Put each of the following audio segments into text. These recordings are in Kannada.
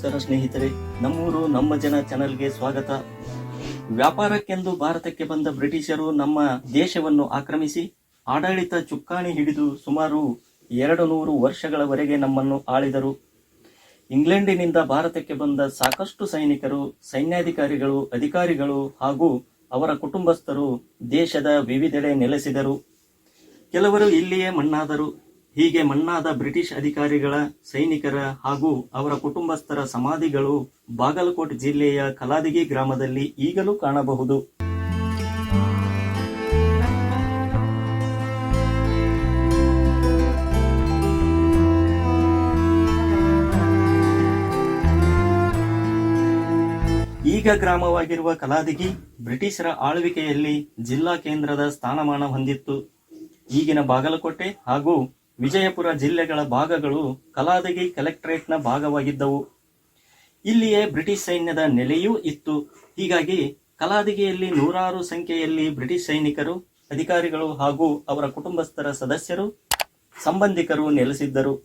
ನಮಸ್ಕಾರ ಸ್ನೇಹಿತರೆ, ನಮ್ಮೂರು ನಮ್ಮ ಜನ ಚಾನೆಲ್ಗೆ ಸ್ವಾಗತ. ವ್ಯಾಪಾರಕ್ಕೆಂದು ಭಾರತಕ್ಕೆ ಬಂದ ಬ್ರಿಟಿಷರು ನಮ್ಮ ದೇಶವನ್ನು ಆಕ್ರಮಿಸಿ ಆಡಳಿತ ಚುಕ್ಕಾಣಿ ಹಿಡಿದು ಸುಮಾರು 200 ವರ್ಷಗಳವರೆಗೆ ನಮ್ಮನ್ನು ಆಳಿದರು. ಇಂಗ್ಲೆಂಡಿನಿಂದ ಭಾರತಕ್ಕೆ ಬಂದ ಸಾಕಷ್ಟು ಸೈನಿಕರು, ಸೈನ್ಯಾಧಿಕಾರಿಗಳು, ಅಧಿಕಾರಿಗಳು ಹಾಗೂ ಅವರ ಕುಟುಂಬಸ್ಥರು ದೇಶದ ವಿವಿಧೆಡೆ ನೆಲೆಸಿದರು. ಕೆಲವರು ಇಲ್ಲಿಯೇ ಮಣ್ಣಾದರು. ಹೀಗೆ ಮಣ್ಣಾದ ಬ್ರಿಟಿಷ್ ಅಧಿಕಾರಿಗಳ, ಸೈನಿಕರ ಹಾಗೂ ಅವರ ಕುಟುಂಬಸ್ಥರ ಸಮಾಧಿಗಳು ಬಾಗಲಕೋಟೆ ಜಿಲ್ಲೆಯ ಕಲಾದಗಿ ಗ್ರಾಮದಲ್ಲಿ ಈಗಲೂ ಕಾಣಬಹುದು. ಈಗ ಗ್ರಾಮವಾಗಿರುವ ಕಲಾದಗಿ ಬ್ರಿಟಿಷರ ಆಳ್ವಿಕೆಯಲ್ಲಿ ಜಿಲ್ಲಾ ಕೇಂದ್ರದ ಸ್ಥಾನಮಾನ ಹೊಂದಿತ್ತು. ಈಗಿನ ಬಾಗಲಕೋಟೆ ಹಾಗೂ ವಿಜಯಪುರ ಜಿಲ್ಲೆಗಳ ಭಾಗಗಳು ಕಲಾದಗಿ ಕಲೆಕ್ಟರೇಟ್ನ ಭಾಗವಾಗಿದ್ದವು. ಇಲ್ಲಿಯೇ ಬ್ರಿಟಿಷ್ ಸೈನ್ಯದ ನೆಲೆಯೂ ಇತ್ತು. ಹೀಗಾಗಿ ಕಲಾದಗಿಯಲ್ಲಿ ನೂರಾರು ಸಂಖ್ಯೆಯಲ್ಲಿ ಬ್ರಿಟಿಷ್ ಸೈನಿಕರು, ಅಧಿಕಾರಿಗಳು ಹಾಗೂ ಅವರ ಕುಟುಂಬಸ್ಥರ ಸದಸ್ಯರು, ಸಂಬಂಧಿಕರು ನೆಲೆಸಿದ್ದರು.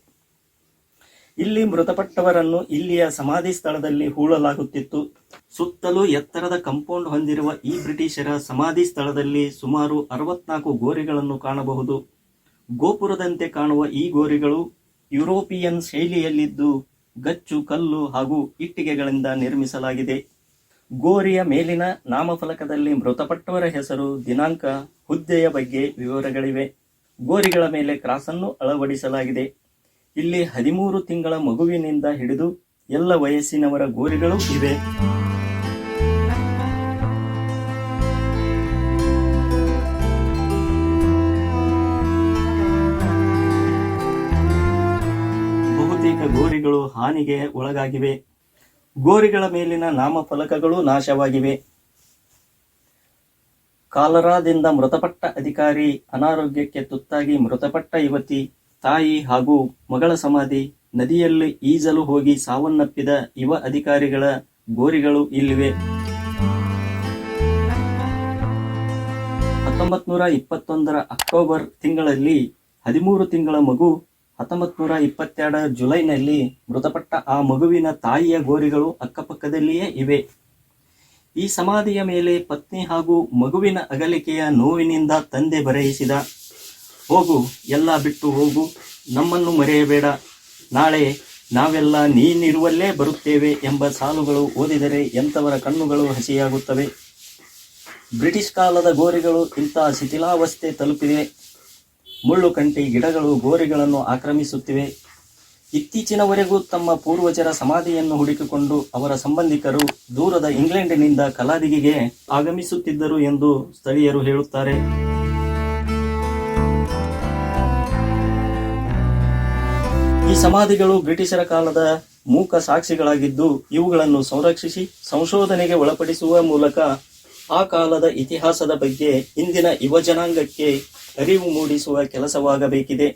ಇಲ್ಲಿ ಮೃತಪಟ್ಟವರನ್ನು ಇಲ್ಲಿಯ ಸಮಾಧಿ ಸ್ಥಳದಲ್ಲಿ ಹೂಳಲಾಗುತ್ತಿತ್ತು. ಸುತ್ತಲೂ ಎತ್ತರದ ಕಾಂಪೌಂಡ್ ಹೊಂದಿರುವ ಈ ಬ್ರಿಟಿಷರ ಸಮಾಧಿ ಸ್ಥಳದಲ್ಲಿ ಸುಮಾರು 64 ಗೋರಿಗಳನ್ನು ಕಾಣಬಹುದು. ಗೋಪುರದಂತೆ ಕಾಣುವ ಈ ಗೋರಿಗಳು ಯುರೋಪಿಯನ್ ಶೈಲಿಯಲ್ಲಿದ್ದು ಗಚ್ಚು, ಕಲ್ಲು ಹಾಗೂ ಇಟ್ಟಿಗೆಗಳಿಂದ ನಿರ್ಮಿಸಲಾಗಿದೆ. ಗೋರಿಯ ಮೇಲಿನ ನಾಮಫಲಕದಲ್ಲಿ ಮೃತಪಟ್ಟವರ ಹೆಸರು, ದಿನಾಂಕ, ಹುದ್ದೆಯ ಬಗ್ಗೆ ವಿವರಗಳಿವೆ. ಗೋರಿಗಳ ಮೇಲೆ ಕ್ರಾಸ್ ಅನ್ನು ಅಳವಡಿಸಲಾಗಿದೆ. ಇಲ್ಲಿ 13 ತಿಂಗಳ ಮಗುವಿನಿಂದ ಹಿಡಿದು ಎಲ್ಲ ವಯಸ್ಸಿನವರ ಗೋರಿಗಳು ಇವೆ. ಬಹುತೇಕ ಗೋರಿಗಳು ಹಾನಿಗೆ ಒಳಗಾಗಿವೆ. ಗೋರಿಗಳ ಮೇಲಿನ ನಾಮಫಲಕಗಳು ನಾಶವಾಗಿವೆ. ಕಾಲರಾದಿಂದ ಮೃತಪಟ್ಟ ಅಧಿಕಾರಿ, ಅನಾರೋಗ್ಯಕ್ಕೆ ತುತ್ತಾಗಿ ಮೃತಪಟ್ಟ ಯುವತಿ, ತಾಯಿ ಹಾಗೂ ಮಗಳ ಸಮಾಧಿ, ನದಿಯಲ್ಲಿ ಈಜಲು ಹೋಗಿ ಸಾವನ್ನಪ್ಪಿದ ಯುವ ಅಧಿಕಾರಿಗಳ ಗೋರಿಗಳು ಇಲ್ಲಿವೆ. 1921 ಅಕ್ಟೋಬರ್ ತಿಂಗಳಲ್ಲಿ 13 ತಿಂಗಳ ಮಗು, 1922 ಜುಲೈನಲ್ಲಿ ಮೃತಪಟ್ಟ ಆ ಮಗುವಿನ ತಾಯಿಯ ಗೋರಿಗಳು ಅಕ್ಕಪಕ್ಕದಲ್ಲಿಯೇ ಇವೆ. ಈ ಸಮಾಧಿಯ ಮೇಲೆ ಪತ್ನಿ ಹಾಗೂ ಮಗುವಿನ ಅಗಲಿಕೆಯ ನೋವಿನಿಂದ ತಂದೆ ಬರೆಯಿಸಿದ "ಹೋಗು, ಎಲ್ಲ ಬಿಟ್ಟು ಹೋಗು, ನಮ್ಮನ್ನು ಮರೆಯಬೇಡ, ನಾಳೆ ನಾವೆಲ್ಲ ನೀನಿರುವಲ್ಲೇ ಬರುತ್ತೇವೆ" ಎಂಬ ಸಾಲುಗಳು ಓದಿದರೆ ಎಂಥವರ ಕಣ್ಣುಗಳು ಹಸಿಯಾಗುತ್ತವೆ. ಬ್ರಿಟಿಷ್ ಕಾಲದ ಗೋರಿಗಳು ಇಂಥ ಶಿಥಿಲಾವಸ್ಥೆ ತಲುಪಿವೆ. ಮುಳ್ಳುಕಂಟಿ ಗಿಡಗಳು ಗೋರಿಗಳನ್ನು ಆಕ್ರಮಿಸುತ್ತಿವೆ. ಇತ್ತೀಚಿನವರೆಗೂ ತಮ್ಮ ಪೂರ್ವಜರ ಸಮಾಧಿಯನ್ನು ಹುಡುಕಿಕೊಂಡು ಅವರ ಸಂಬಂಧಿಕರು ದೂರದ ಇಂಗ್ಲೆಂಡಿನಿಂದ ಕಲಾದಗಿಗೆ ಆಗಮಿಸುತ್ತಿದ್ದರು ಎಂದು ಸ್ಥಳೀಯರು ಹೇಳುತ್ತಾರೆ. ಈ ಸಮಾಧಿಗಳು ಬ್ರಿಟಿಷರ ಕಾಲದ ಮೂಕ ಸಾಕ್ಷಿಗಳಾಗಿದ್ದು, ಇವುಗಳನ್ನು ಸಂರಕ್ಷಿಸಿ ಸಂಶೋಧನೆಗೆ ಒಳಪಡಿಸುವ ಮೂಲಕ ಆ ಕಾಲದ ಇತಿಹಾಸದ ಬಗ್ಗೆ ಇಂದಿನ ಯುವ ಜನಾಂಗಕ್ಕೆ ಅರಿವು ಮೂಡಿಸುವ ಕೆಲಸವಾಗಬೇಕಿದೆ.